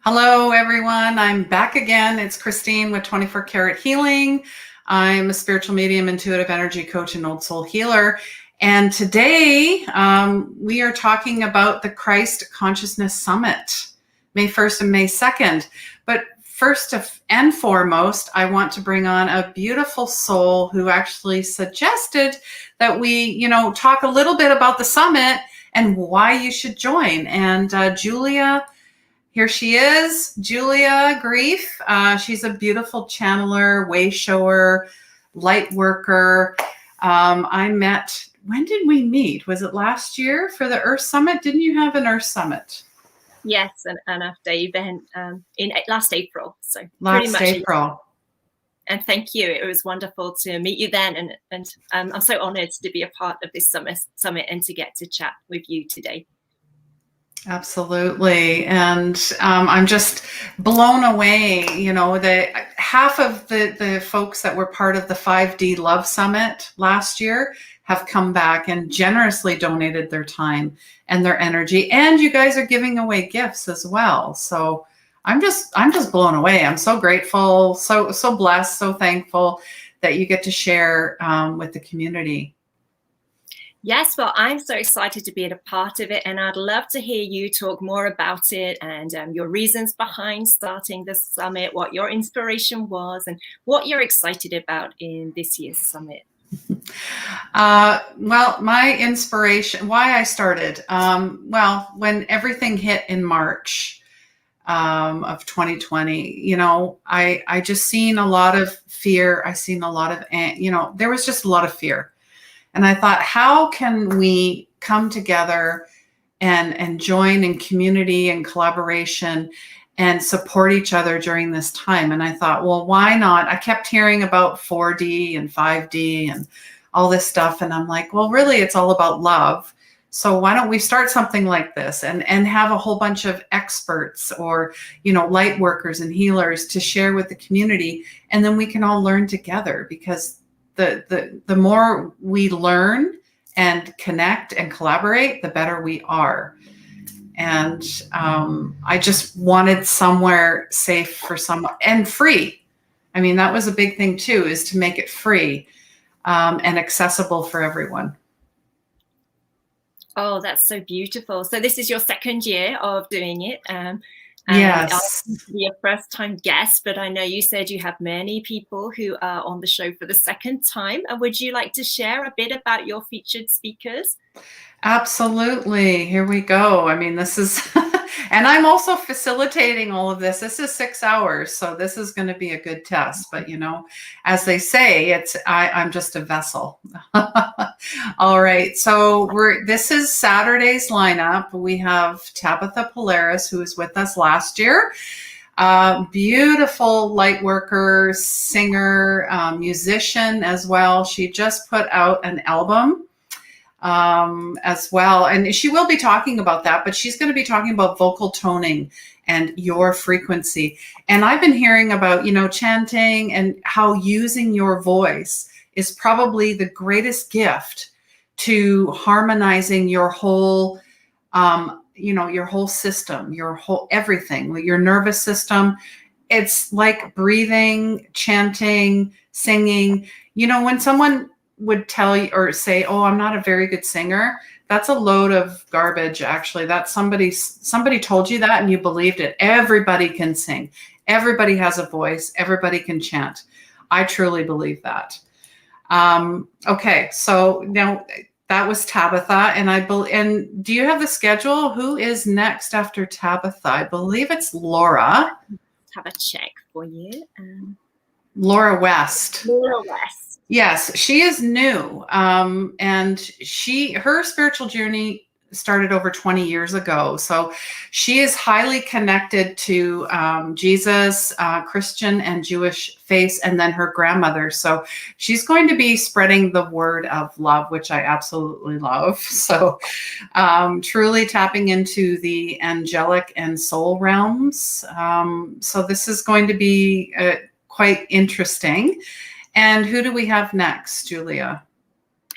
Hello, everyone. I'm back again. It's Christine with 24 Karat Healing. I'm a spiritual medium, intuitive energy coach, and old soul healer. And today we are talking about the Christ Consciousness Summit, May 1st and May 2nd. But first and foremost, I want to bring on a beautiful soul who actually suggested that we, talk a little bit about the summit and why you should join. And Julia, here she is, Julia Greef. She's a beautiful channeler, way shower, light worker. When did we meet? Was it last year for the Earth Summit? Didn't you have an Earth Summit? Yes, an Earth-Day event in last April. So last April. And thank you. It was wonderful to meet you then. And I'm so honored to be a part of this summit and to get to chat with you today. Absolutely. And I'm just blown away, that half of the folks that were part of the 5D Love Summit last year have come back and generously donated their time and their energy. And you guys are giving away gifts as well. So I'm just blown away. I'm so grateful, so blessed, so thankful that you get to share with the community. Yes, well, I'm so excited to be a part of it, and I'd love to hear you talk more about it and your reasons behind starting the summit, what your inspiration was, and what you're excited about in this year's summit. Well, my inspiration, why I started, when everything hit in March of 2020, I just seen a lot of fear. I seen a lot of, there was just a lot of fear. And I thought, how can we come together and join in community and collaboration and support each other during this time? And I thought, well, why not? I kept hearing about 4D and 5D and all this stuff. And I'm like, well, really, it's all about love. So why don't we start something like this and have a whole bunch of experts or, light workers and healers to share with the community. And then we can all learn together, because the more we learn and connect and collaborate, the better we are. And I just wanted somewhere safe for someone and free. I mean, that was a big thing too, is to make it free and accessible for everyone. Oh, that's so beautiful. So this is your second year of doing it. Yes. I'll be a first-time guest, but I know you said you have many people who are on the show for the second time. And would you like to share a bit about your featured speakers? Absolutely. Here we go. I mean, this is, and I'm also facilitating all of this. This is 6 hours, so this is going to be a good test. But, as they say, I'm just a vessel. All right. So this is Saturday's lineup. We have Tabitha Polaris, who was with us last year. Beautiful light worker, singer, musician as well. She just put out an album as well. And she will be talking about that, but she's going to be talking about vocal toning and your frequency. And I've been hearing about, chanting and how using your voice is probably the greatest gift to harmonizing your whole, your whole system, your whole everything, your nervous system. It's like breathing, chanting, singing. When someone would tell you or say, oh, I'm not a very good singer, that's a load of garbage. Actually, that's somebody told you that and you believed it. Everybody can sing. Everybody has a voice. Everybody can chant. I truly believe that. Okay. So now that was Tabitha, and do you have the schedule? Who is next after Tabitha? I believe it's Laura. Have a check for you. Laura West. Laura West. Yes, she is new. And her spiritual journey started over 20 years ago. So she is highly connected to Jesus, Christian and Jewish faith, and then her grandmother. So she's going to be spreading the word of love, which I absolutely love. So truly tapping into the angelic and soul realms. So this is going to be quite interesting. And who do we have next, Julia?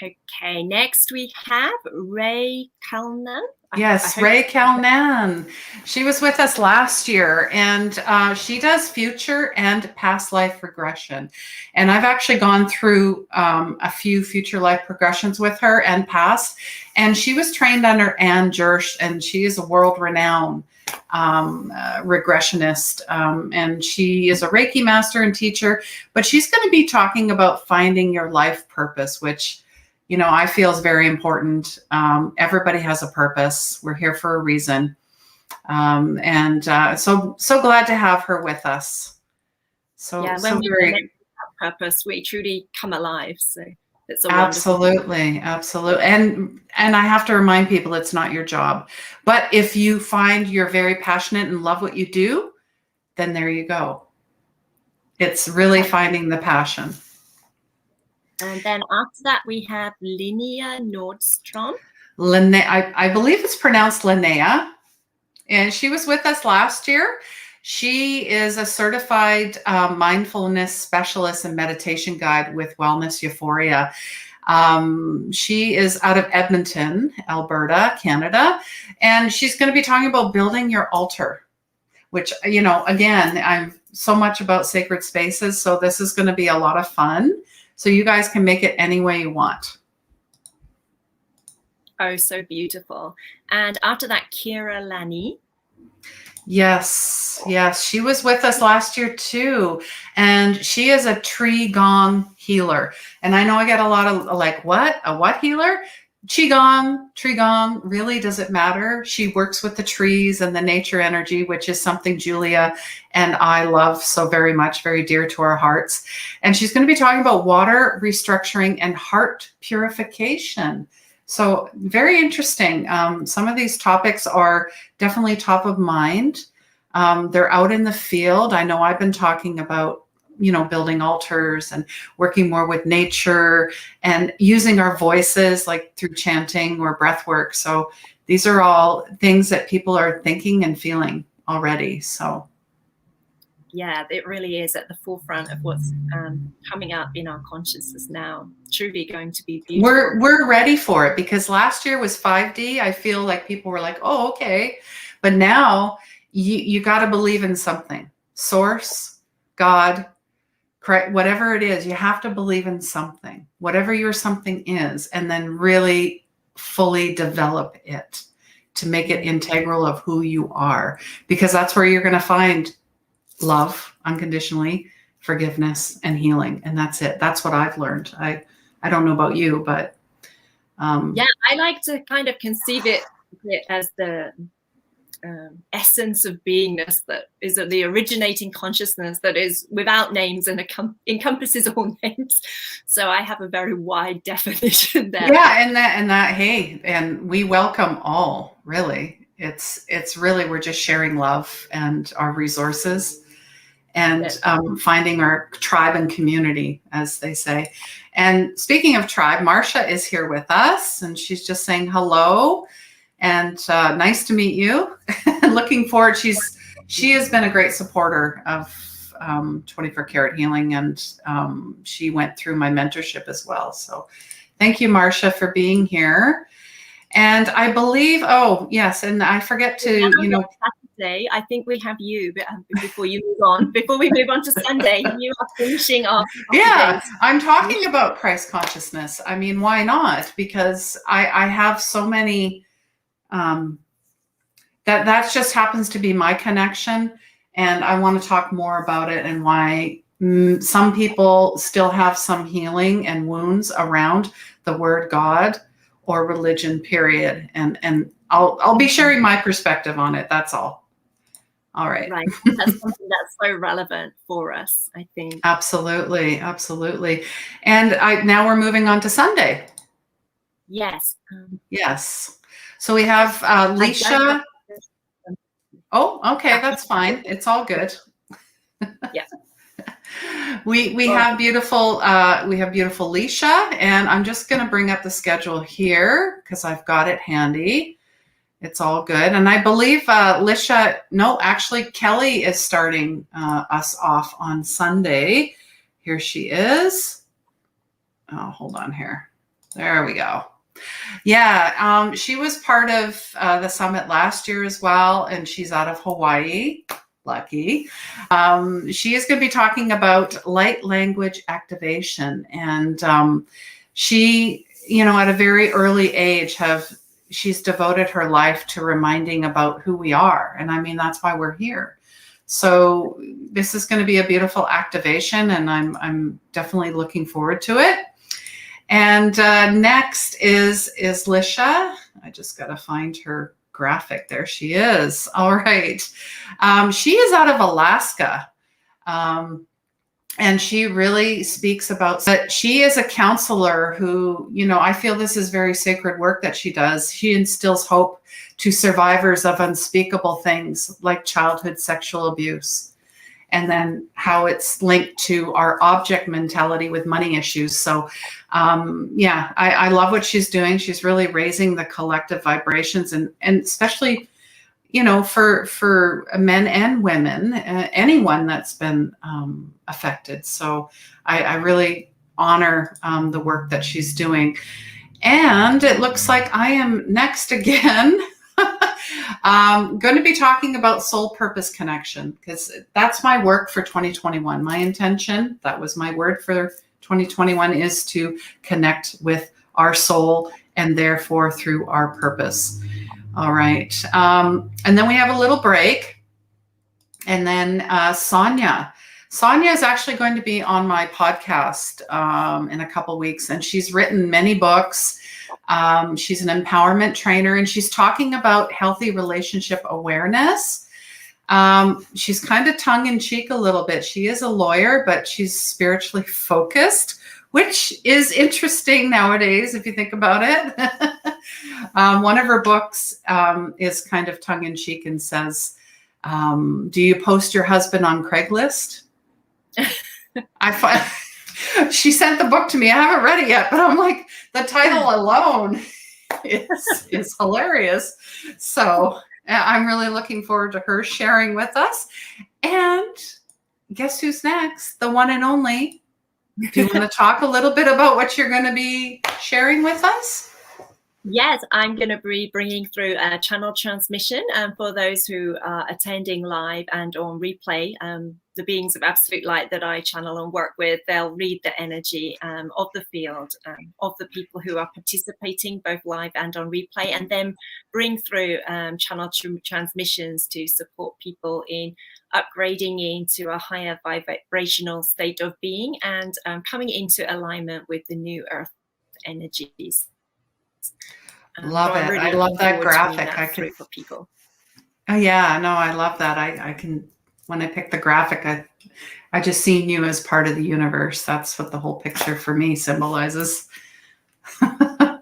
Okay, next we have Ray Kalnan. Yes, Ray Kalnan. She was with us last year, and she does future and past life regression. And I've actually gone through a few future life progressions with her and past. And she was trained under Ann Jersh, and she is a world-renowned regressionist. And she is a Reiki master and teacher. But she's going to be talking about finding your life purpose, which I feel is very important. Everybody has a purpose. We're here for a reason. So glad to have her with us. When we connect with that purpose, we truly come alive. So it's a absolutely. And I have to remind people it's not your job. But if you find you're very passionate and love what you do, then there you go. It's really finding the passion. And then after that, we have Linnea Nordstrom. I believe it's pronounced Linnea. And she was with us last year. She is a certified mindfulness specialist and meditation guide with Wellness Euphoria. She is out of Edmonton, Alberta, Canada. And she's going to be talking about building your altar, which, again, I'm so much about sacred spaces. So this is going to be a lot of fun. So you guys can make it any way you want. Oh, so beautiful. And after that, Kira Lani. Yes. She was with us last year too. And she is a tree gong healer. And I know I get a lot of like, what? A what healer? Qigong, Trigong, really, does it matter? She works with the trees and the nature energy, which is something Julia and I love so very much, very dear to our hearts. And she's going to be talking about water restructuring and heart purification. So very interesting. Some of these topics are definitely top of mind. They're out in the field. I know I've been talking about building altars and working more with nature and using our voices like through chanting or breath work. So these are all things that people are thinking and feeling already. So yeah, it really is at the forefront of what's coming up in our consciousness now. Truly going to be beautiful. We're ready for it, because last year was 5D. I feel like people were like, oh, okay. But now you got to believe in something. Source, God, whatever it is, you have to believe in something, whatever your something is, and then really fully develop it to make it integral of who you are, because that's where you're going to find love unconditionally, forgiveness, and healing. And that's it. That's what I've learned. I don't know about you, but yeah, I like to kind of conceive it as the essence of beingness, that is the originating consciousness that is without names and encompasses all names. So I have a very wide definition there. Yeah, and that hey, and we welcome all, really. It's really, we're just sharing love and our resources and finding our tribe and community, as they say. And speaking of tribe, Marcia is here with us, and she's just saying hello. And nice to meet you. Looking forward. She has been a great supporter of 24 Karat Healing, and she went through my mentorship as well. So thank you, Marcia, for being here. And I believe, oh yes, and I forget to, Saturday, I think we have you, but before we move on to Sunday, you are finishing off. Yeah, I'm talking about Christ consciousness. I mean, why not? Because I have so many. That just happens to be my connection, and I want to talk more about it and why some people still have some healing and wounds around the word God or religion, period. And I'll be sharing my perspective on it. That's all. All right. Right. That's something that's so relevant for us, I think. Absolutely. And now we're moving on to Sunday. Yes. Yes. So we have Leisha. Oh, okay, that's fine. It's all good. Yeah. We have beautiful Leisha, and I'm just going to bring up the schedule here because I've got it handy. It's all good. And I believe Leisha, no, actually Kelly is starting us off on Sunday. Here she is. Oh, hold on here. There we go. Yeah, she was part of the summit last year as well, and she's out of Hawaii. Lucky. She is going to be talking about light language activation, and she, at a very early age, she's devoted her life to reminding about who we are, and I mean that's why we're here. So this is going to be a beautiful activation, and I'm definitely looking forward to it. And next is Lisha. I just got to find her graphic. There she is. All right. She is out of Alaska. And she really speaks about that. She is a counselor who, I feel this is very sacred work that she does. She instills hope to survivors of unspeakable things like childhood sexual abuse, and then how it's linked to our object mentality with money issues. So, I love what she's doing. She's really raising the collective vibrations, and especially, for men and women, anyone that's been affected. So I really honor the work that she's doing. And it looks like I am next again. Going to be talking about soul purpose connection, because that's my work for 2021. My intention, that was my word for 2021, is to connect with our soul and therefore through our purpose. All right. And then we have a little break. And then Sonia is actually going to be on my podcast in a couple weeks, and she's written many books. She's an empowerment trainer, and she's talking about healthy relationship awareness. She's kind of tongue in cheek a little bit. She is a lawyer, but she's spiritually focused, which is interesting nowadays if you think about it. One of her books is kind of tongue in cheek and says, do you post your husband on Craigslist? She sent the book to me. I haven't read it yet, but I'm like, the title alone is hilarious. So I'm really looking forward to her sharing with us. And guess who's next? The one and only. Do you want to talk a little bit about what you're going to be sharing with us? Yes, I'm going to be bringing through a channel transmission for those who are attending live and on replay. The beings of absolute light that I channel and work with, they'll read the energy of the field, of the people who are participating both live and on replay, and then bring through channel transmissions to support people in upgrading into a higher vibrational state of being and coming into alignment with the new earth energies. Love it. Really I love that graphic. I can for people. Oh yeah, no, I love that. I can, when I pick the graphic, I just seen you as part of the universe. That's what the whole picture for me symbolizes. Yeah,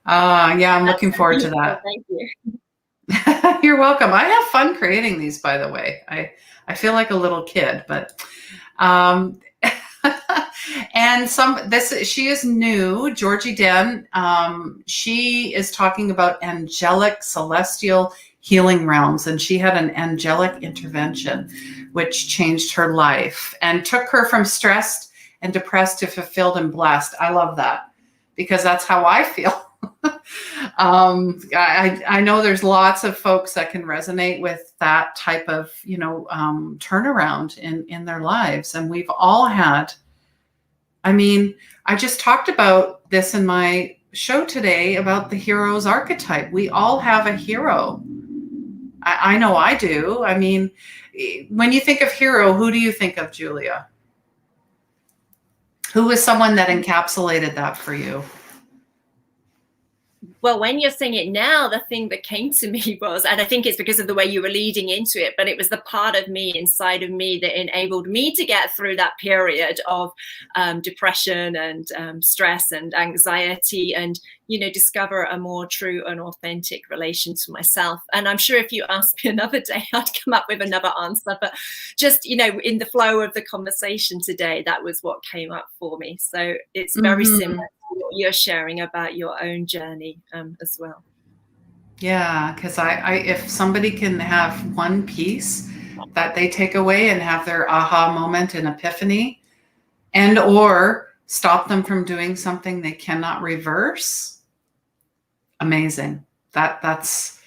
I'm looking forward to that. Thank you. You're welcome. I have fun creating these, by the way. I feel like a little kid, but and she is new, Georgie Den. She is talking about angelic celestial healing realms, and she had an angelic intervention which changed her life and took her from stressed and depressed to fulfilled and blessed. I love that, because that's how I feel. I know there's lots of folks that can resonate with that type of, turnaround in their lives. And we've all had, I just talked about this in my show today about the hero's archetype. We all have a hero. I know I do. When you think of hero, who do you think of, Julia? Who was someone that encapsulated that for you? Well, when you're saying it now, the thing that came to me was, and I think it's because of the way you were leading into it, but it was the part of me inside of me that enabled me to get through that period of depression and stress and anxiety, and, discover a more true and authentic relation to myself. And I'm sure if you asked me another day, I'd come up with another answer. But just, in the flow of the conversation today, that was what came up for me. So it's very similar to what you're sharing about your own journey as well. Yeah, because if somebody can have one piece that they take away and have their aha moment and epiphany, and or stop them from doing something they cannot reverse, amazing. That's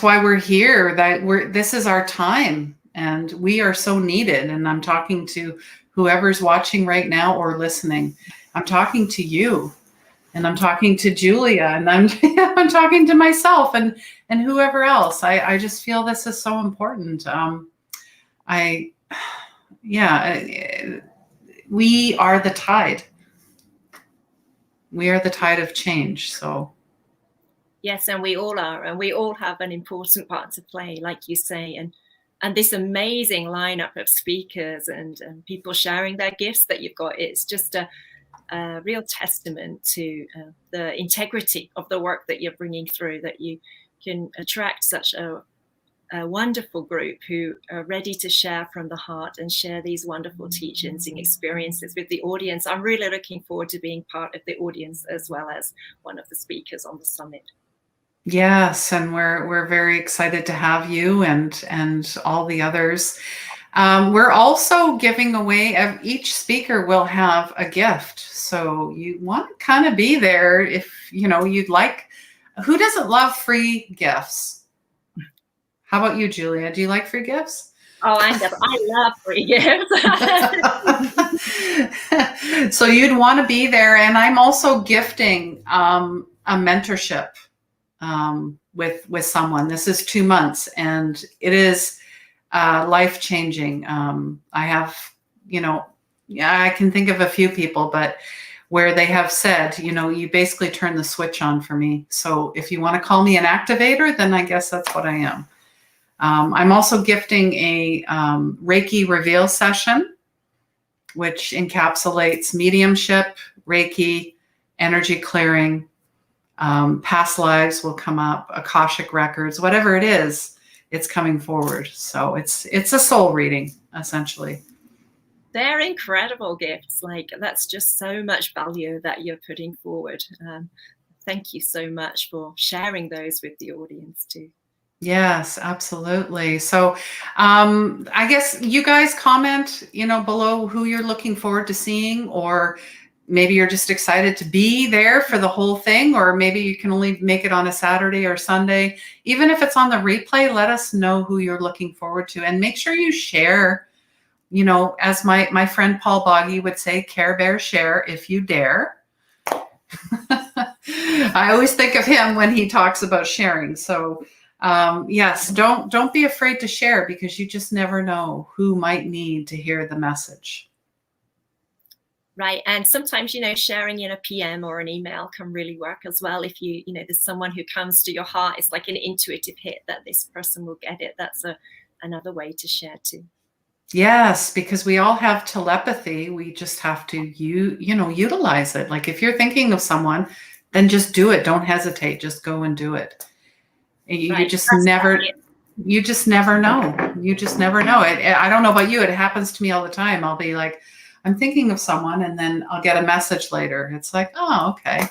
why we're here. This is our time, and we are so needed. And I'm talking to whoever's watching right now or listening. I'm talking to you, and I'm talking to Julia, and I'm I'm talking to myself and whoever else. I just feel this is so important. We are the tide. We are the tide of change. So yes, and we all are, and we all have an important part to play, like you say, and this amazing lineup of speakers and people sharing their gifts that you've got. It's just a real testament to the integrity of the work that you're bringing through, that you can attract such a wonderful group who are ready to share from the heart and share these wonderful teachings and experiences with the audience. I'm really looking forward to being part of the audience as well as one of the speakers on the summit. Yes, and we're very excited to have you and all the others. We're also giving away, each speaker will have a gift. So you want to kind of be there if, you'd like. Who doesn't love free gifts? How about you, Julia? Do you like free gifts? Oh, I love free gifts. So you'd want to be there. And I'm also gifting a mentorship with someone. This is 2 months, and it is life-changing. I have, I can think of a few people, but where they have said, you basically turn the switch on for me. So if you want to call me an activator, then I guess that's what I am. I'm also gifting a Reiki reveal session, which encapsulates mediumship, Reiki, energy clearing, past lives will come up, Akashic records, whatever it is, it's coming forward. So it's a soul reading, essentially. They're incredible gifts. Like, that's just so much value that you're putting forward. Thank you so much for sharing those with the audience too. Yes, absolutely. So I guess you guys comment, below who you're looking forward to seeing, or maybe you're just excited to be there for the whole thing, or maybe you can only make it on a Saturday or Sunday. Even if it's on the replay, let us know who you're looking forward to, and make sure you share, as my friend Paul Boggy would say, Care Bear, share if you dare. I always think of him when he talks about sharing. So yes, don't be afraid to share, because you just never know who might need to hear the message. Right. And sometimes, sharing in a PM or an email can really work as well. If there's someone who comes to your heart, it's like an intuitive hit that this person will get it. That's another way to share too. Yes, because we all have telepathy. We just have to, utilize it. Like, if you're thinking of someone, then just do it. Don't hesitate. Just go and do it. You just never know. You just never know. I don't know about you. It happens to me all the time. I'll be like, I'm thinking of someone, and then I'll get a message later. It's like, oh, okay.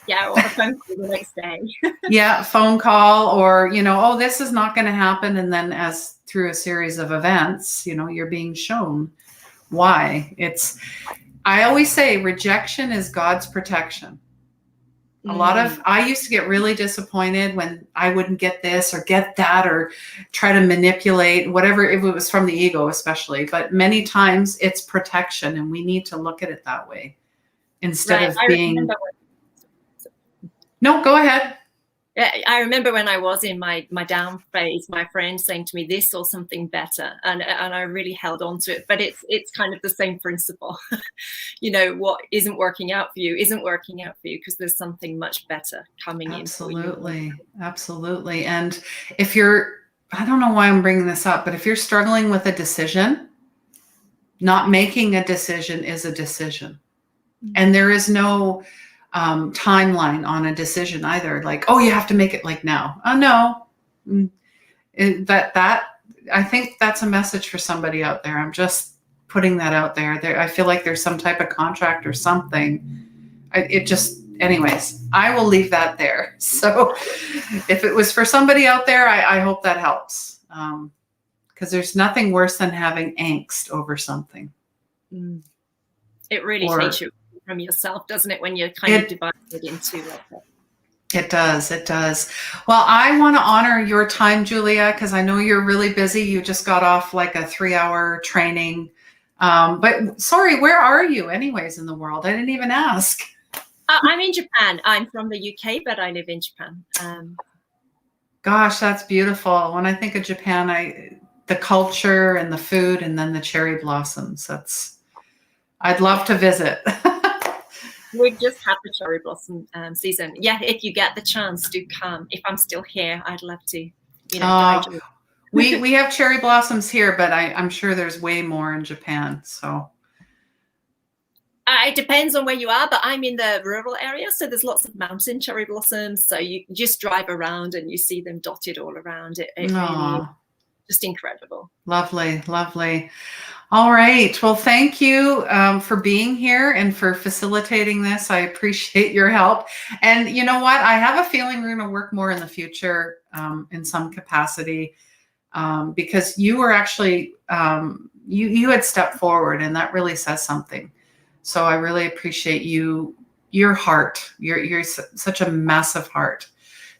Yeah, or a phone call the next day. Yeah, phone call, or, oh, this is not going to happen. And then as through a series of events, you're being shown why. I always say rejection is God's protection. I used to get really disappointed when I wouldn't get this or get that, or try to manipulate whatever, if it was from the ego, especially. But many times it's protection, and we need to look at it that way instead of being. No, go ahead. Yeah, I remember when I was in my down phase, my friend saying to me this or something better, and I really held on to it. But it's kind of the same principle. What isn't working out for you isn't working out for you, because there's something much better coming in for you. Absolutely. And if I don't know why I'm bringing this up, but if you're struggling with a decision, not making a decision is a decision. Mm-hmm. And there is no timeline on a decision either. Like, oh, you have to make it like now. Oh, no. That I think that's a message for somebody out there. I'm just putting that out there. I feel like there's some type of contract or something. Anyways, I will leave that there. So if it was for somebody out there, I hope that helps. Because there's nothing worse than having angst over something. It really takes you from yourself, doesn't it, when you're kind of divided into like that. It does. It does. Well, I want to honor your time, Julia, because I know you're really busy. You just got off like a 3-hour training. But sorry, where are you anyways in the world? I didn't even ask. I'm in Japan. I'm from the UK, but I live in Japan. Gosh, that's beautiful. When I think of Japan, the culture and the food and then the cherry blossoms. I'd love to visit. We just had the cherry blossom season. Yeah, if you get the chance, do come. If I'm still here, I'd love to, guide you. We have cherry blossoms here, but I'm sure there's way more in Japan. So it depends on where you are, but I'm in the rural area, so there's lots of mountain cherry blossoms. So you just drive around and you see them dotted all around. It really is just incredible. Lovely, lovely. All right. Well, thank you for being here and for facilitating this. I appreciate your help. And you know what? I have a feeling we're going to work more in the future in some capacity because you were actually, you had stepped forward, and that really says something. So I really appreciate your heart. You're such a massive heart,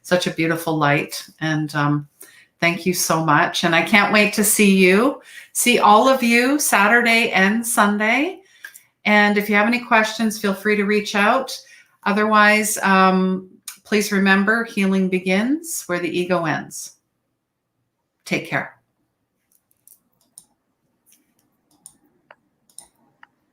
such a beautiful light. And thank you so much. And I can't wait to see all of you Saturday and Sunday. And if you have any questions, feel free to reach out. Otherwise, please remember, healing begins where the ego ends. Take care.